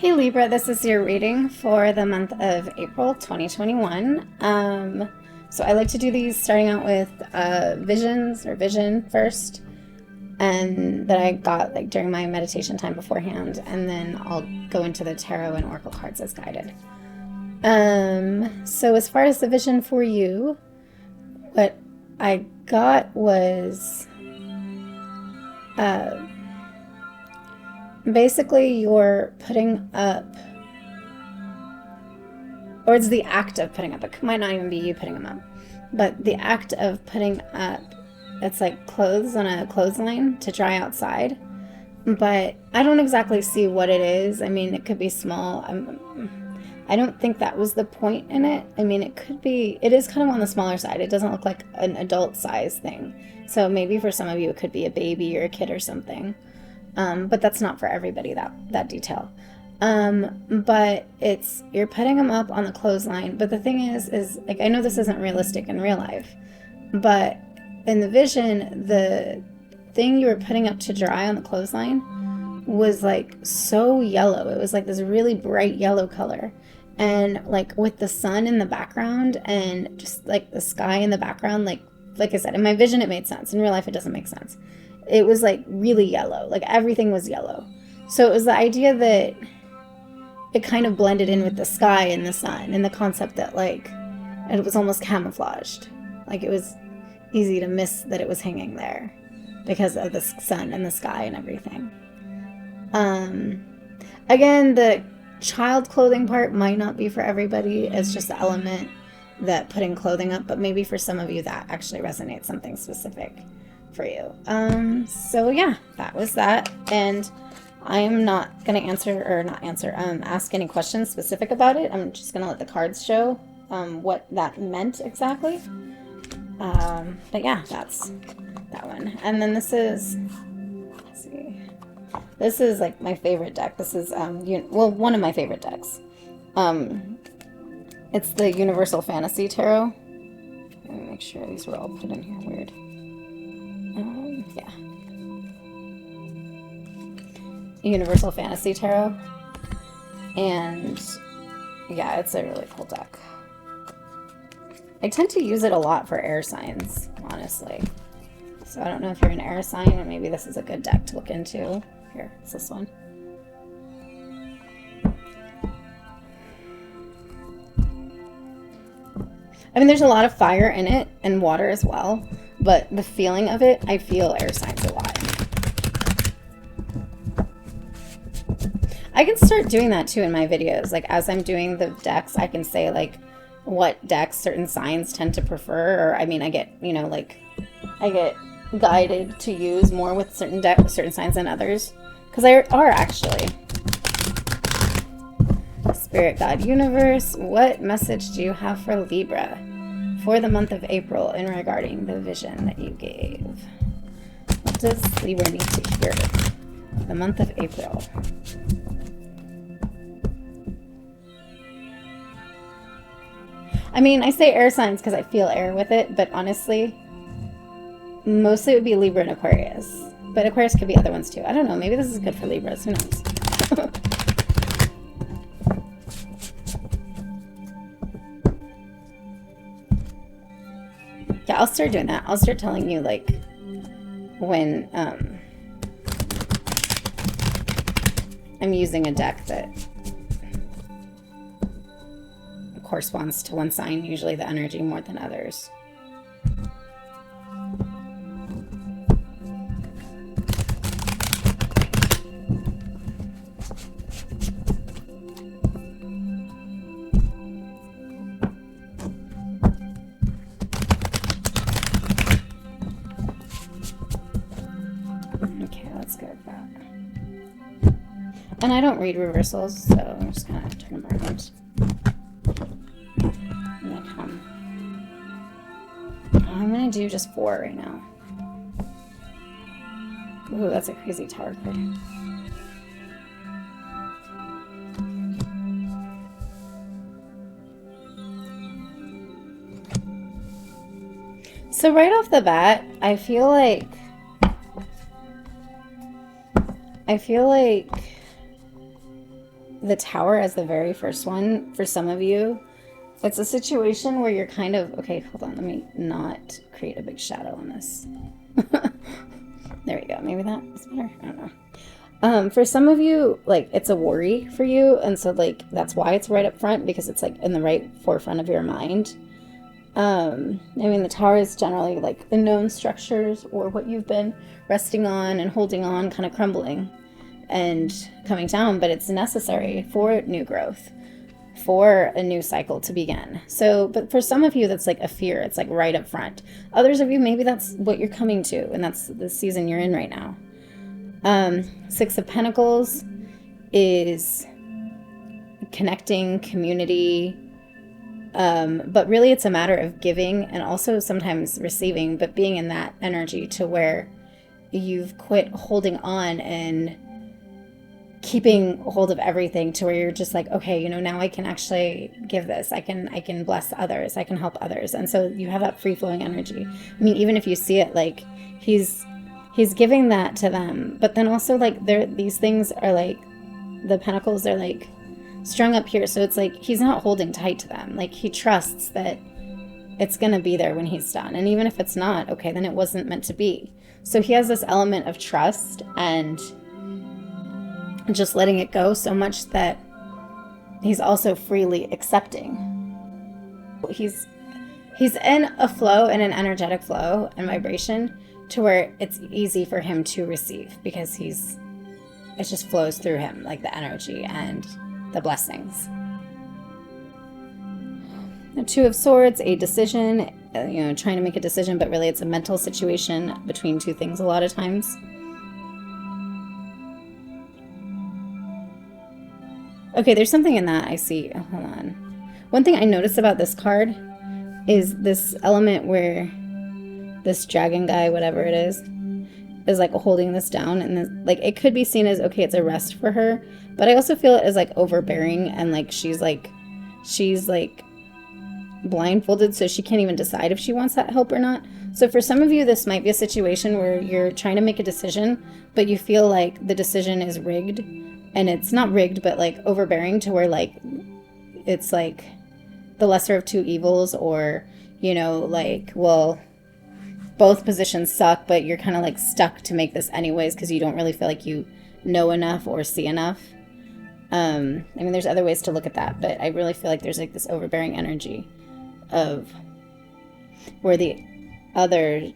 Hey Libra, this is your reading for the month of April 2021. So I like to do these starting out with visions or vision first, and that I got like during my meditation time beforehand, and then I'll go into the tarot and oracle cards as guided. So as far as the vision for you, what I got was basically you're putting up, or it's the act of putting up. It might not even be you putting them up, but the act of putting up, it's like clothes on a clothesline to dry outside. But I don't exactly see what it is. I mean, it could be small. I don't think that was the point in it. I mean, it could be, it is kind of on the smaller side. It doesn't look like an adult size thing. So maybe for some of you, it could be a baby or a kid or something. But that's not for everybody, that detail. But you're putting them up on the clothesline. But the thing is like, I know this isn't realistic in real life, but in the vision, the thing you were putting up to dry on the clothesline was like so yellow. It was like this really bright yellow color. And like with the sun in the background and just like the sky in the background, like I said, in my vision, it made sense. In real life, it doesn't make sense. It was like really yellow, like everything was yellow. So it was the idea that it kind of blended in with the sky and the sun, and the concept that like it was almost camouflaged. Like it was easy to miss that it was hanging there because of the sun and the sky and everything. Again, the child clothing part might not be for everybody. It's just the element that putting clothing up, but maybe for some of you that actually resonates, something specific for you. So yeah, that was that. And I am not going to ask any questions specific about it. I'm just going to let the cards show what that meant exactly. But yeah, that's that one. And then this is, let's see, this is like my favorite deck. This is, one of my favorite decks. It's the Universal Fantasy Tarot. Let me make sure these were all put in here weird. Yeah. Universal Fantasy Tarot. And yeah, it's a really cool deck. I tend to use it a lot for air signs, honestly. So I don't know if you're an air sign, and maybe this is a good deck to look into. Here, it's this one. I mean, there's a lot of fire in it, and water as well, but the feeling of it, I feel air signs a lot. I can start doing that too in my videos. Like as I'm doing the decks, I can say like what decks certain signs tend to prefer, or I mean, I get, I get guided to use more with certain signs than others, because there are actually. Spirit, God, universe, what message do you have for Libra for the month of April in regarding the vision that you gave? What does Libra need to hear for the month of April? I mean, I say air signs because I feel air with it, but honestly, mostly it would be Libra and Aquarius. But Aquarius could be other ones too. I don't know. Maybe this is good for Libras. Who knows? Yeah, I'll start doing that. I'll start telling you, like, when I'm using a deck that corresponds to one sign, usually the energy more than others. Okay, let's go with that. And I don't read reversals, so I'm just gonna turn them around. I'm gonna do just 4 right now. Ooh, that's a crazy tower card. So right off the bat, I feel like the Tower as the very first one, for some of you, it's a situation where you're kind of, okay, hold on, let me not create a big shadow on this. There we go. Maybe that's better. I don't know. For some of you, like, it's a worry for you, and so, like, that's why it's right up front, because it's, like, in the right forefront of your mind. I mean, the Tower is generally, like, the known structures or what you've been resting on and holding on kind of crumbling and coming down, but it's necessary for new growth, for a new cycle to begin. So, but for some of you, that's like a fear. It's like right up front. Others of you, maybe that's what you're coming to, and that's the season you're in right now. Six of Pentacles is connecting, community, but really it's a matter of giving and also sometimes receiving, but being in that energy to where you've quit holding on and keeping hold of everything, to where you're just like, okay, you know, now I can actually give this. I can bless others. I can help others. And so you have that free flowing energy. I mean, even if you see it, like he's giving that to them, but then also like these things are like, the pentacles are like strung up here. So it's like, he's not holding tight to them. Like he trusts that it's going to be there when he's done. And even if it's not, okay, then it wasn't meant to be. So he has this element of trust and just letting it go, so much that he's also freely accepting. He's in a flow, in an energetic flow and vibration, to where it's easy for him to receive, because it just flows through him, like the energy and the blessings. The Two of Swords, a decision, trying to make a decision, but really it's a mental situation between two things a lot of times. Okay, there's something in that I see. Oh, hold on. One thing I noticed about this card is this element where this dragon guy, whatever it is like holding this down, and this, like, it could be seen as, okay, it's a rest for her, but I also feel it as like overbearing, and like she's like blindfolded, so she can't even decide if she wants that help or not. So for some of you, this might be a situation where you're trying to make a decision, but you feel like the decision is rigged. And it's not rigged, but like overbearing, to where like it's like the lesser of two evils, or, like, well, both positions suck, but you're kind of like stuck to make this anyways because you don't really feel like you know enough or see enough. I mean, there's other ways to look at that, but I really feel like there's like this overbearing energy of where the other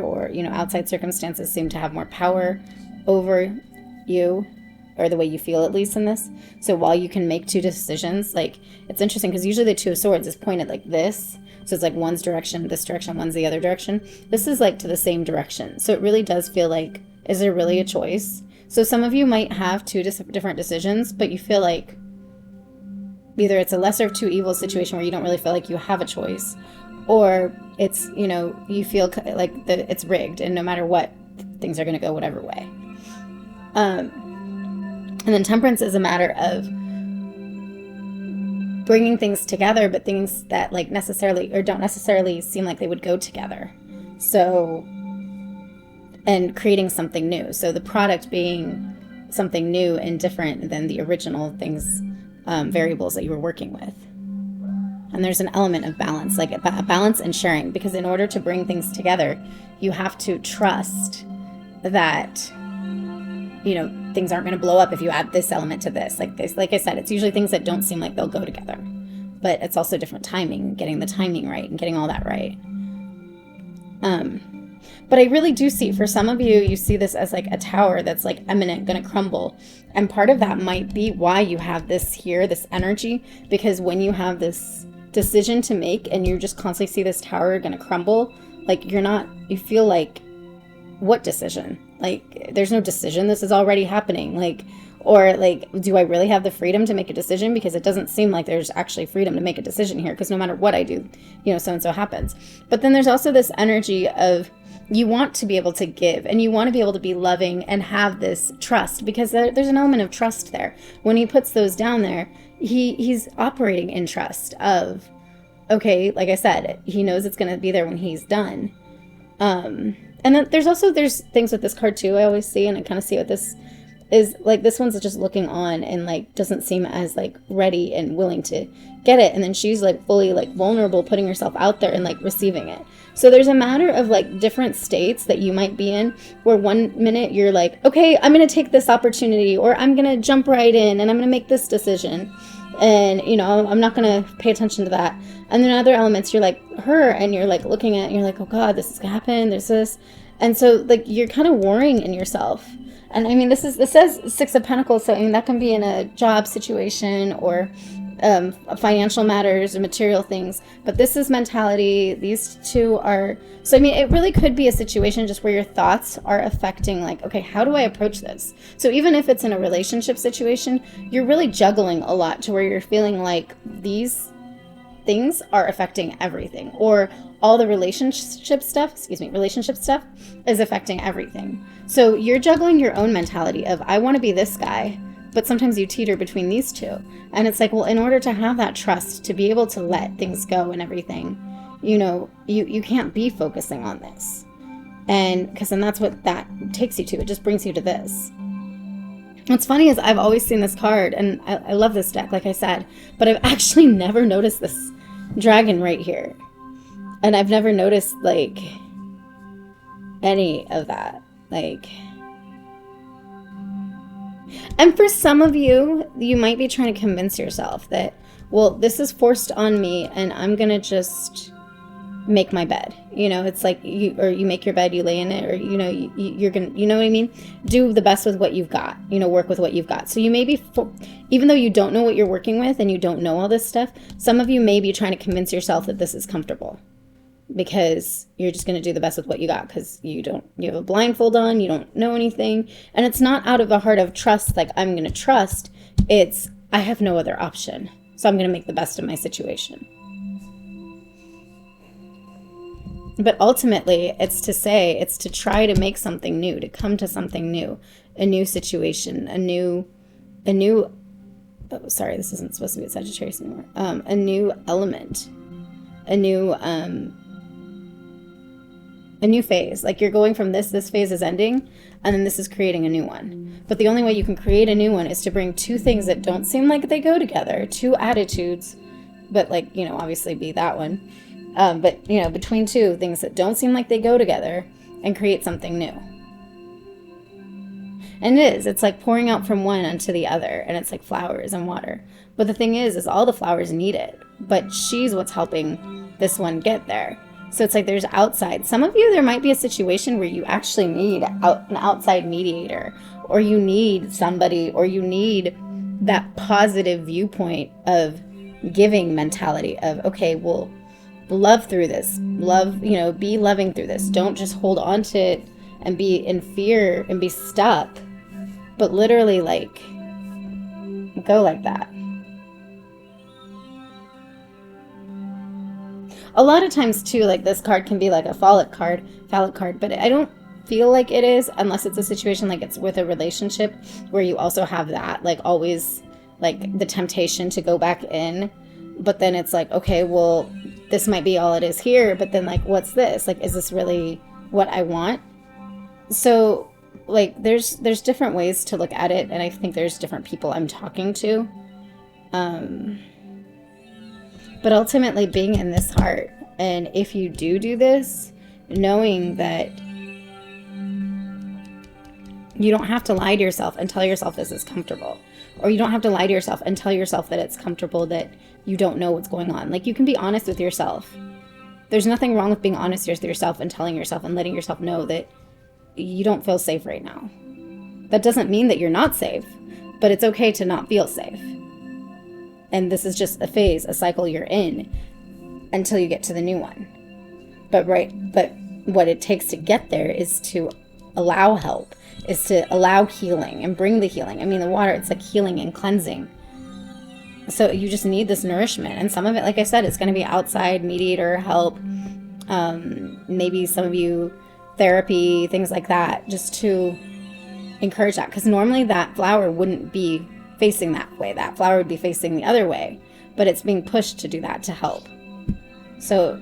or, outside circumstances seem to have more power over you, or the way you feel, at least in this. So while you can make two decisions, like, it's interesting because usually the Two of Swords is pointed like this. So it's like one's direction, this direction, one's the other direction. This is like to the same direction. So it really does feel like, is there really a choice? So some of you might have two different decisions, but you feel like either it's a lesser of two evils situation where you don't really feel like you have a choice, or it's, you feel like it's rigged, and no matter what, things are going to go whatever way. And then Temperance is a matter of bringing things together, but things that like necessarily or don't necessarily seem like they would go together. So, and creating something new. So the product being something new and different than the original things, variables that you were working with. And there's an element of balance, like a balance and sharing, because in order to bring things together, you have to trust that, things aren't going to blow up if you add this element to this. Like I said, it's usually things that don't seem like they'll go together, but it's also different timing, getting the timing right and getting all that right. But I really do see, for some of you, you see this as like a tower that's like imminent, going to crumble. And part of that might be why you have this here, this energy, because when you have this decision to make and you just constantly see this tower going to crumble, like you feel like, what decision? Like, there's no decision. This is already happening. Like, or like, do I really have the freedom to make a decision? Because it doesn't seem like there's actually freedom to make a decision here, because no matter what I do, so-and-so happens. But then there's also this energy of, you want to be able to give, and you want to be able to be loving and have this trust, because there's an element of trust there. When he puts those down there, he's operating in trust of, okay, like I said, he knows it's going to be there when he's done. And then there's things with this card too, I always see, and I kind of see with this is like, this one's just looking on and like doesn't seem as like ready and willing to get it. And then she's like fully like vulnerable, putting herself out there and like receiving it. So there's a matter of like different states that you might be in, where one minute you're like, okay, I'm going to take this opportunity, or I'm going to jump right in and I'm going to make this decision. And, you know, I'm not going to pay attention to that. And then other elements, you're like her, and you're like looking at, you're like, oh God, this is going to happen. There's this. And so like, you're kind of warring in yourself. And I mean, this says Six of Pentacles. So I mean, that can be in a job situation or financial matters or material things. But this is mentality. These two are, so I mean, it really could be a situation just where your thoughts are affecting like, okay, how do I approach this? So even if it's in a relationship situation, you're really juggling a lot to where you're feeling like these things are affecting everything, or all the relationship stuff is affecting everything. So you're juggling your own mentality of, I want to be this guy, but sometimes you teeter between these two. And it's like, well, in order to have that trust, to be able to let things go and everything, you know, you can't be focusing on this. And because then that's what that takes you to. It just brings you to this. What's funny is I've always seen this card, and I love this deck, like I said, but I've actually never noticed this dragon right here. And I've never noticed like any of that. Like, and for some of you, you might be trying to convince yourself that, well, this is forced on me and I'm going to just make my bed. You know, it's like you make your bed, you lay in it, or, you know, you're going to, you know what I mean? Do the best with what you've got, you know, work with what you've got. So you may be, even though you don't know what you're working with and you don't know all this stuff, some of you may be trying to convince yourself that this is comfortable, because you're just going to do the best with what you got, because you have a blindfold on, you don't know anything. And it's not out of a heart of trust, like I'm going to trust. It's, I have no other option, so I'm going to make the best of my situation. But ultimately, it's to try to make something new, to come to something new, a new situation, a new, oh, sorry, this isn't supposed to be a Sagittarius anymore. A new element, a new phase. Like, you're going from this phase is ending, and then this is creating a new one. But the only way you can create a new one is to bring two things that don't seem like they go together, two attitudes, but like, you know, obviously be that one. But, you know, between two things that don't seem like they go together, and create something new. And it's like pouring out from one onto the other, and it's like flowers and water. But the thing is all the flowers need it, but she's what's helping this one get there. So it's like there's outside. Some of you, there might be a situation where you actually need an outside mediator, or you need somebody, or you need that positive viewpoint of giving mentality of, okay, well, love through this, love, you know, be loving through this. Don't just hold on to it and be in fear and be stuck, but literally like go like that. A lot of times too, like this card can be like a phallic card, but I don't feel like it is, unless it's a situation like it's with a relationship where you also have that, like always like the temptation to go back in. But then it's like, okay, well, this might be all it is here, but then like, what's this? Like, is this really what I want? So like, there's different ways to look at it. And I think there's different people I'm talking to. But ultimately being in this heart, and if you do this, knowing that you don't have to lie to yourself and tell yourself this is comfortable, or you don't have to lie to yourself and tell yourself that it's comfortable, that you don't know what's going on. Like, you can be honest with yourself. There's nothing wrong with being honest with yourself and telling yourself and letting yourself know that you don't feel safe right now. That doesn't mean that you're not safe, but it's okay to not feel safe. And this is just a phase, a cycle you're in until you get to the new one. But what it takes to get there is to allow help, is to allow healing and bring the healing. I mean, the water, it's like healing and cleansing. So you just need this nourishment. And some of it, like I said, it's going to be outside mediator help. Maybe some of you therapy, things like that, just to encourage that. Because normally that flower wouldn't be facing that way. That flower would be facing the other way, but it's being pushed to do that to help. So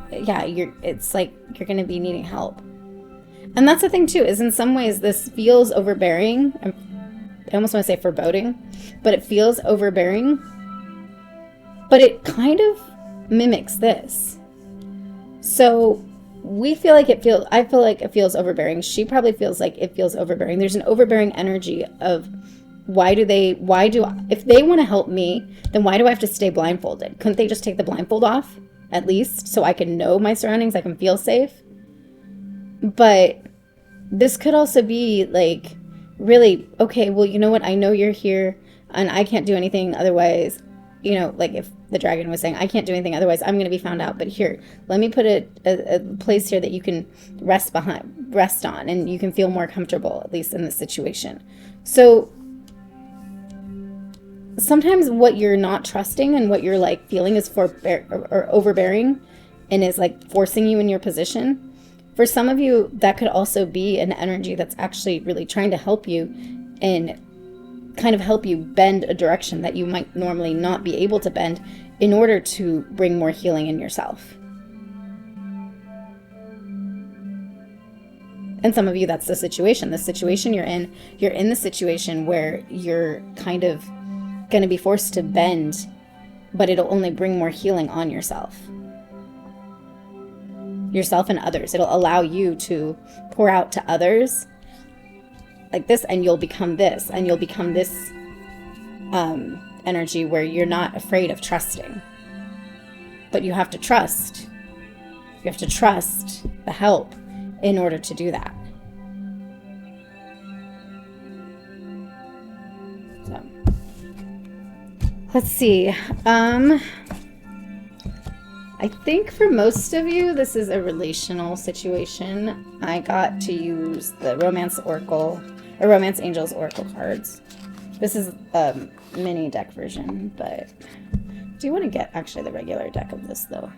yeah, it's like you're going to be needing help. And that's the thing too, is in some ways this feels overbearing I almost want to say foreboding, but it feels overbearing. But it kind of mimics this. So I feel like it feels overbearing. She probably feels like it feels overbearing. There's an overbearing energy of if they want to help me, then why do I have to stay blindfolded? Couldn't they just take the blindfold off at least so I can know my surroundings, I can feel safe? But this could also be like, really, okay, well, you know what? I know you're here and I can't do anything otherwise. You know, like if the dragon was saying, I can't do anything otherwise, I'm going to be found out. But here, let me put a place here that you can rest on, and you can feel more comfortable, at least in this situation. So sometimes what you're not trusting and what you're like feeling is or overbearing and is like forcing you in your position. For some of you, that could also be an energy that's actually really trying to help you and kind of help you bend a direction that you might normally not be able to bend in order to bring more healing in yourself. And some of you, that's the situation. The situation you're in the situation where you're kind of going to be forced to bend, but it'll only bring more healing on yourself and others. It'll allow you to pour out to others like this, and you'll become this, and you'll become this energy where you're not afraid of trusting. But you have to trust. You have to trust the help in order to do that. So, let's see. I think for most of you, this is a relational situation. I got to use the Romance Oracle, or Romance Angels Oracle cards. This is a mini deck version, but do you want to get actually the regular deck of this though?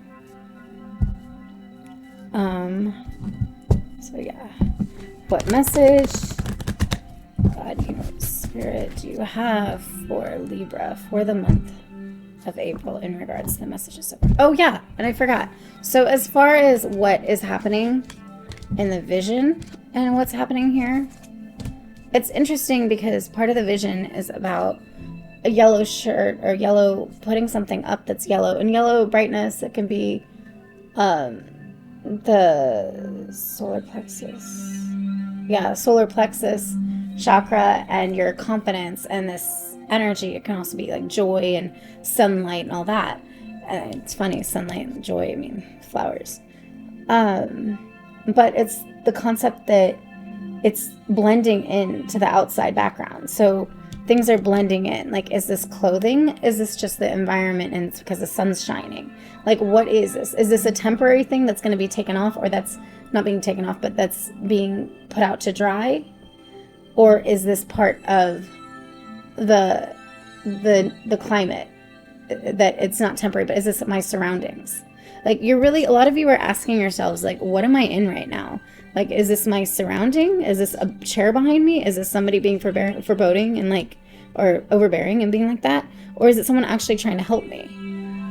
So yeah, what message, God, Universe, Spirit, do you have for Libra for the month of April in regards to the messages so far? Oh yeah, and I forgot. So as far as what is happening in the vision and what's happening here, it's interesting because part of the vision is about a yellow shirt or yellow, putting something up that's yellow, and yellow brightness. It can be the solar plexus chakra and your confidence and this energy. It can also be like joy and sunlight and all that. And it's funny, sunlight and joy, I mean flowers. But it's the concept that it's blending into the outside background. So things are blending in. Like, is this clothing? Is this just the environment and it's because the sun's shining? Like, what is this? Is this a temporary thing that's going to be taken off, or that's not being taken off, but that's being put out to dry? Or is this part of the climate, that it's not temporary, but is this my surroundings? Like, a lot of you are asking yourselves, like, what am I in right now? Like, is this my surrounding? Is this a chair behind me? Is this somebody being foreboding and like, or overbearing and being like that? Or is it someone actually trying to help me?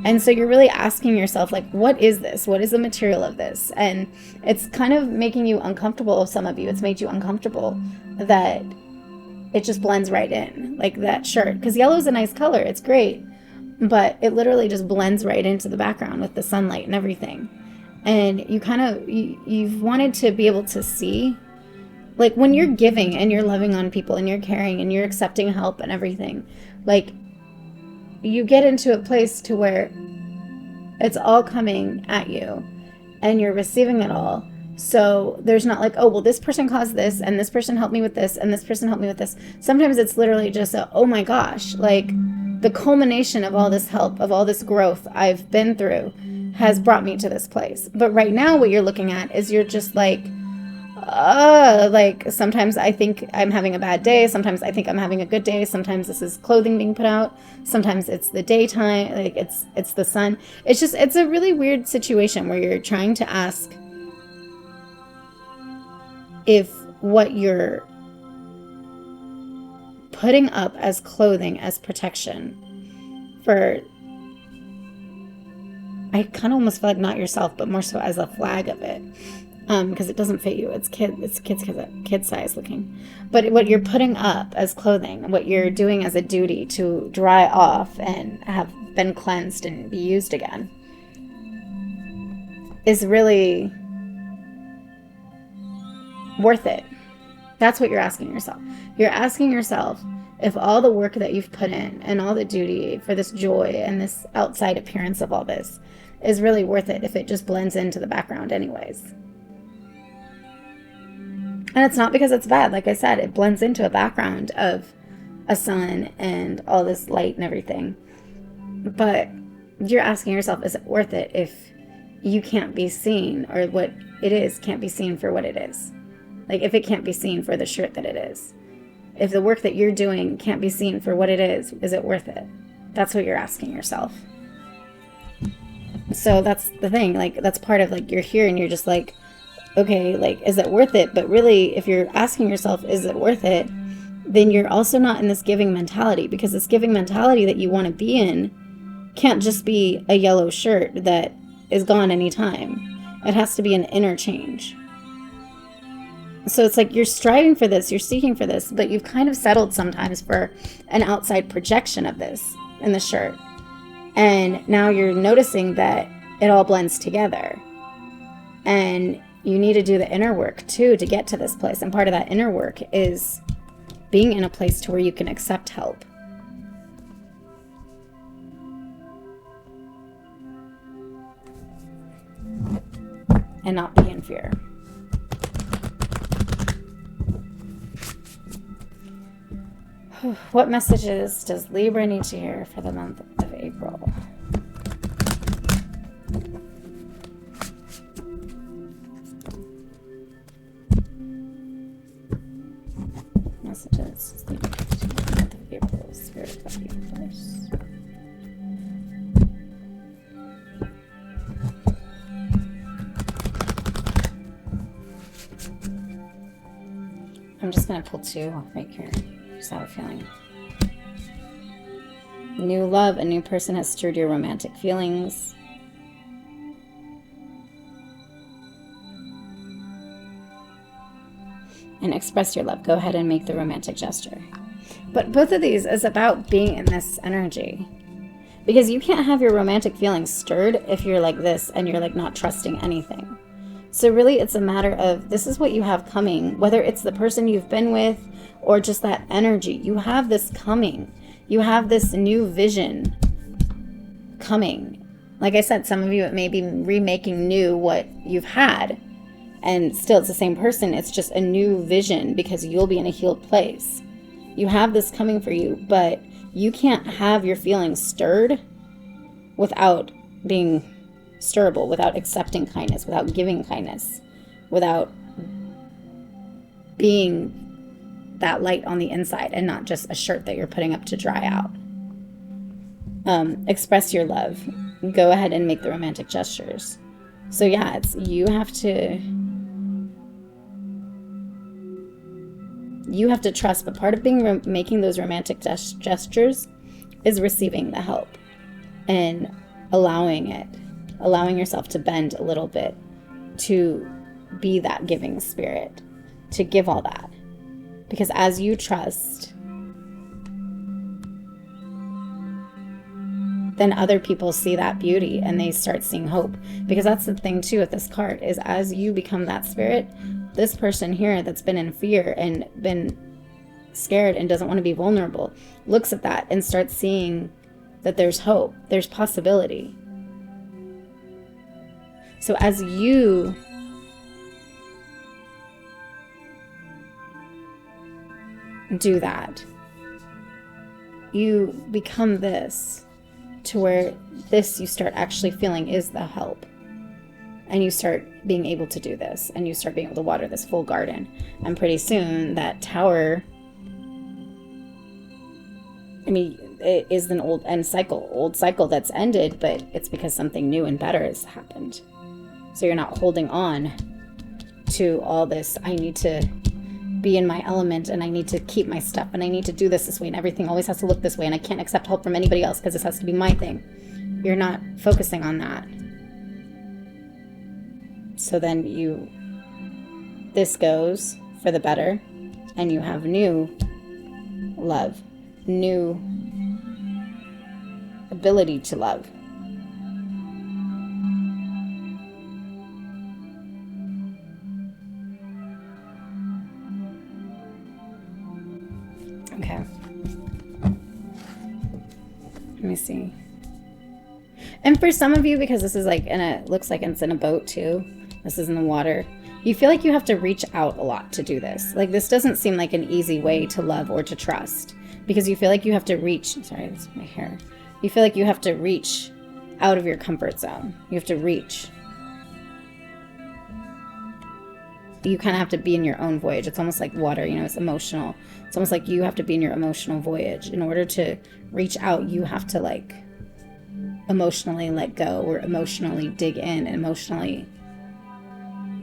And so you're really asking yourself, like, what is this? What is the material of this? And it's kind of making you uncomfortable. Some of you, it's made you uncomfortable that it just blends right in, like that shirt. Because yellow is a nice color. It's great. But it literally just blends right into the background with the sunlight and everything. And you've wanted to be able to see, like, when you're giving and you're loving on people and you're caring and you're accepting help and everything, like, you get into a place to where it's all coming at you and you're receiving it all. So there's not like, oh, well, this person caused this and this person helped me with this and this person helped me with this. Sometimes it's literally just oh my gosh, like, the culmination of all this help, of all this growth I've been through has brought me to this place. But right now what you're looking at is you're just like sometimes I think I'm having a bad day. Sometimes I think I'm having a good day. Sometimes this is clothing being put out. Sometimes it's the daytime, like it's the sun. It's a really weird situation where you're trying to ask if what you're putting up as clothing, as protection for, I kind of almost feel like not yourself, but more so as a flag of it, because it doesn't fit you. It's kid size looking. But what you're putting up as clothing, what you're doing as a duty to dry off and have been cleansed and be used again, is really worth it. That's what you're asking yourself. You're asking yourself if all the work that you've put in and all the duty for this joy and this outside appearance of all this is really worth it, if it just blends into the background anyways. And it's not because it's bad. Like I said, it blends into a background of a sun and all this light and everything. But you're asking yourself, is it worth it if you can't be seen, or what it is can't be seen for what it is? Like, if it can't be seen for the shirt that it is. If the work that you're doing can't be seen for what it is it worth it? That's what you're asking yourself. So that's the thing. Like, that's part of, like, you're here and you're just like, okay, like, is it worth it? But really, if you're asking yourself, is it worth it? Then you're also not in this giving mentality, because this giving mentality that you want to be in can't just be a yellow shirt that is gone anytime. It has to be an inner change. So it's like you're striving for this, you're seeking for this, but you've kind of settled sometimes for an outside projection of this in the shirt. And now you're noticing that it all blends together. And you need to do the inner work too to get to this place. And part of that inner work is being in a place to where you can accept help. And not be in fear. What messages does Libra need to hear for the month of April? Messages Libra need to hear for the month of April. Spirit of the universe. I'm just going to pull two right here. Just have a feeling. New love, a new person has stirred your romantic feelings. And express your love. Go ahead and make the romantic gesture. But both of these is about being in this energy. Because you can't have your romantic feelings stirred if you're like this and you're like not trusting anything. So really it's a matter of, this is what you have coming, whether it's the person you've been with or just that energy. You have this coming. You have this new vision coming. Like I said, some of you, it may be remaking new what you've had. And still it's the same person. It's just a new vision because you'll be in a healed place. You have this coming for you, but you can't have your feelings stirred without being stirrable, without accepting kindness, without giving kindness, without being that light on the inside and not just a shirt that you're putting up to dry out. Express your love. Go ahead and make the romantic gestures. So yeah, it's you have to trust, but part of being making those romantic gestures is receiving the help and allowing yourself to bend a little bit, to be that giving spirit, to give all that. Because as you trust, then other people see that beauty and they start seeing hope. Because that's the thing too with this card, is as you become that spirit, this person here that's been in fear and been scared and doesn't want to be vulnerable looks at that and starts seeing that there's hope, there's possibility. So as you do that, you become this, to where this you start actually feeling is the help. And you start being able to do this, and you start being able to water this full garden. And pretty soon that tower, I mean, it is an old cycle that's ended, but it's because something new and better has happened. So you're not holding on to all this, I need to be in my element and I need to keep my stuff and I need to do this way and everything always has to look this way and I can't accept help from anybody else because this has to be my thing. You're not focusing on that. So then you this goes for the better, and you have new love, new ability to love. Okay. Let me see. And for some of you, because this is like looks like it's in a boat too. This is in the water. You feel like you have to reach out a lot to do this. Like this doesn't seem like an easy way to love or to trust, because you feel like you have to reach. Sorry, that's my hair. You feel like you have to reach out of your comfort zone. You have to reach. You kind of have to be in your own voyage. It's almost like water, you know, it's emotional. It's almost like you have to be in your emotional voyage. In order to reach out, you have to like emotionally let go, or emotionally dig in, and emotionally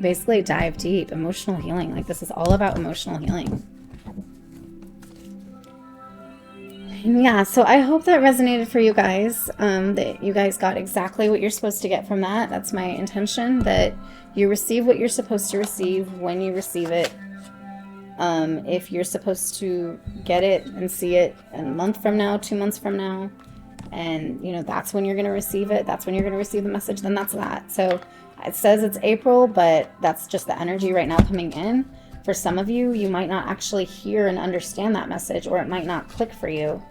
basically dive deep. Emotional healing. Like this is all about emotional healing. Yeah, so I hope that resonated for you guys, that you guys got exactly what you're supposed to get from that. That's my intention, that you receive what you're supposed to receive when you receive it. If you're supposed to get it and see it a month from now, 2 months from now, and you know that's when you're going to receive it, that's when you're going to receive the message, then that's that. So it says it's April, but that's just the energy right now coming in. For some of you, you might not actually hear and understand that message, or it might not click for you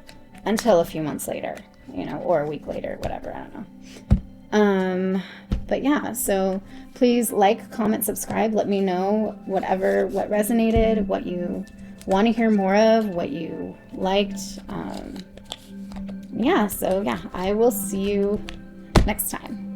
until a few months later, you know, or a week later, whatever, I don't know. But yeah, so please like, comment, subscribe. Let me know what resonated, what you want to hear more of, what you liked. Yeah, so yeah, I will see you next time.